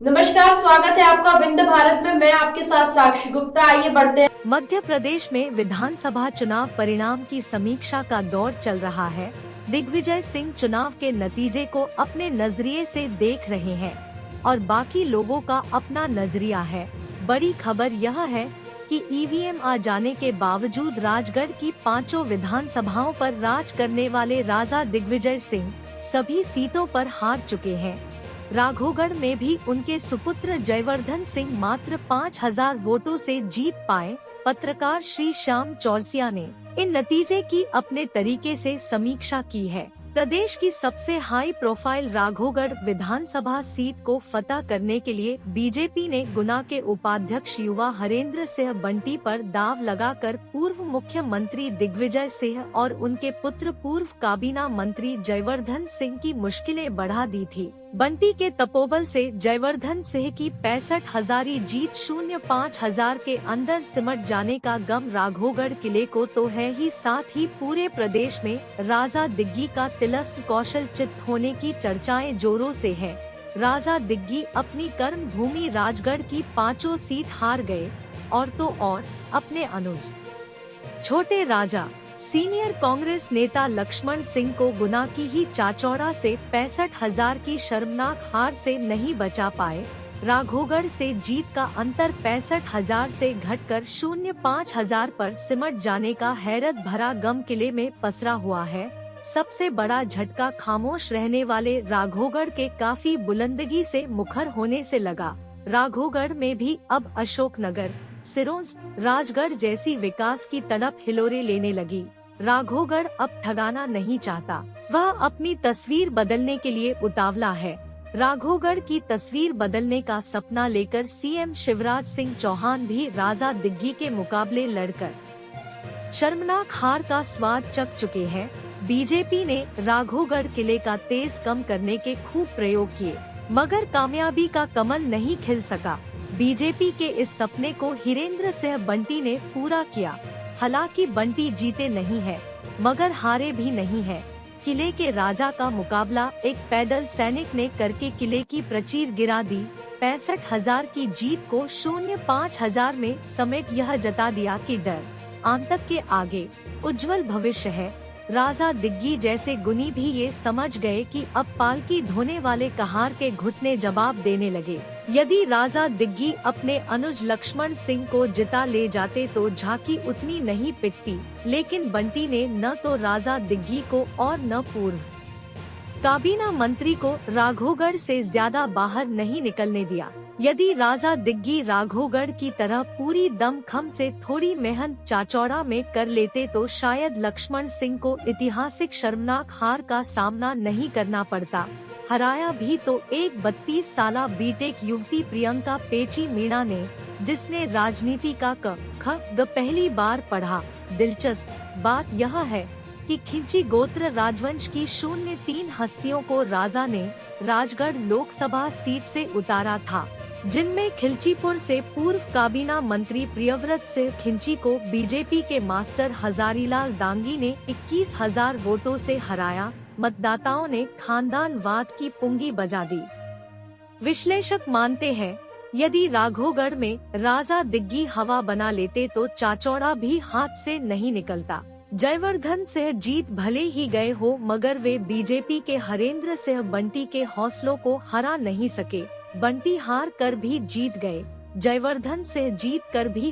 नमस्कार, स्वागत है आपका विंध्य भारत में। मैं आपके साथ साक्षी गुप्ता। आइए बढ़ते हैं। मध्य प्रदेश में विधानसभा चुनाव परिणाम की समीक्षा का दौर चल रहा है। दिग्विजय सिंह चुनाव के नतीजे को अपने नजरिए से देख रहे हैं और बाकी लोगों का अपना नजरिया है। बड़ी खबर यह है कि ईवीएम आ जाने के बावजूद राजगढ़ की 5 विधानसभाओं पर राज करने वाले राजा दिग्विजय सिंह सभी सीटों पर हार चुके हैं। राघोगढ़ में भी उनके सुपुत्र जयवर्धन सिंह मात्र 5000 वोटों से जीत पाए। पत्रकार श्री श्याम चौरसिया ने इन नतीजे की अपने तरीके से समीक्षा की है। प्रदेश की सबसे हाई प्रोफाइल राघोगढ़ विधानसभा सीट को फतह करने के लिए बीजेपी ने गुना के उपाध्यक्ष युवा हरेंद्र सिंह बंटी पर दाव लगाकर पूर्व मुख्यमंत्री दिग्विजय सिंह और उनके पुत्र पूर्व काबीना मंत्री जयवर्धन सिंह की मुश्किलें बढ़ा दी थी। बंटी के तपोबल से जयवर्धन सिंह की 65,000 जीत 05,000 के अंदर सिमट जाने का गम राघोगढ़ किले को तो है ही, साथ ही पूरे प्रदेश में राजा दिग्गी का तिलस्म कौशल चित्त होने की चर्चाएं जोरों से है। राजा दिग्गी अपनी कर्म भूमि राजगढ़ की 5 सीट हार गए और तो और अपने अनुज छोटे राजा सीनियर कांग्रेस नेता लक्ष्मण सिंह को गुना की ही चाचौड़ा से 65,000 की शर्मनाक हार से नहीं बचा पाए। राघोगढ़ से जीत का अंतर 65,000 से घटकर 05,000 पर सिमट जाने का हैरत भरा गम किले में पसरा हुआ है। सबसे बड़ा झटका खामोश रहने वाले राघोगढ़ के काफी बुलंदगी से मुखर होने से लगा। राघोगढ़ में भी अब अशोकनगर, सिरोंज, राजगढ़ जैसी विकास की तड़प हिलोरे लेने लगी। राघोगढ़ अब ठगाना नहीं चाहता, वह अपनी तस्वीर बदलने के लिए उतावला है। राघोगढ़ की तस्वीर बदलने का सपना लेकर सीएम शिवराज सिंह चौहान भी राजा दिग्गी के मुकाबले लड़कर शर्मनाक हार का स्वाद चख चुके हैं। बीजेपी ने राघोगढ़ किले का तेज कम करने के खूब प्रयोग किए, मगर कामयाबी का कमल नहीं खिल सका। बीजेपी के इस सपने को हिरेंद्र सिंह बंटी ने पूरा किया। हालांकि बंटी जीते नहीं है, मगर हारे भी नहीं है। किले के राजा का मुकाबला एक पैदल सैनिक ने करके किले की प्राचीर गिरा दी। 65,000 की जीत को 05,000 में समेट यह जता दिया कि डर आतंक के आगे उज्जवल भविष्य है। राजा दिग्गी जैसे गुनी भी ये समझ गए कि अब पालकी ढोने वाले कहार के घुटने जवाब देने लगे। यदि राजा दिग्गी अपने अनुज लक्ष्मण सिंह को जिता ले जाते तो झांकी उतनी नहीं पिटती, लेकिन बंटी ने न तो राजा दिग्गी को और न पूर्व काबीना मंत्री को राघोगढ़ से ज्यादा बाहर नहीं निकलने दिया। यदि राजा दिग्गी राघोगढ़ की तरह पूरी दमखम से थोड़ी मेहनत चाचौड़ा में कर लेते तो शायद लक्ष्मण सिंह को ऐतिहासिक शर्मनाक हार का सामना नहीं करना पड़ता। हराया भी तो एक 32 साला बीटेक युवती प्रियंका पेची मीणा ने, जिसने राजनीति का क ख ग पहली बार पढ़ा। दिलचस्प बात यह है कि खिंची गोत्र राजवंश की 03 हस्तियों को राजा ने राजगढ़ लोकसभा सीट से उतारा था, जिनमें खिलचीपुर से पूर्व काबीना मंत्री प्रियव्रत सिंह खिंची को बीजेपी के मास्टर हजारीलाल डांगी ने 21,000 वोटों से हराया। मतदाताओं ने खानदानवाद की पुंगी बजा दी। विश्लेषक मानते हैं, यदि राघोगढ़ में राजा दिग्गी हवा बना लेते तो चाचौड़ा भी हाथ से नहीं निकलता। जयवर्धन सिंह जीत भले ही गए हो, मगर वे बीजेपी के हरेंद्र सिंह बंटी के हौसलों को हरा नहीं सके। बंटी हार कर भी जीत गए, जयवर्धन सिंह जीत कर भी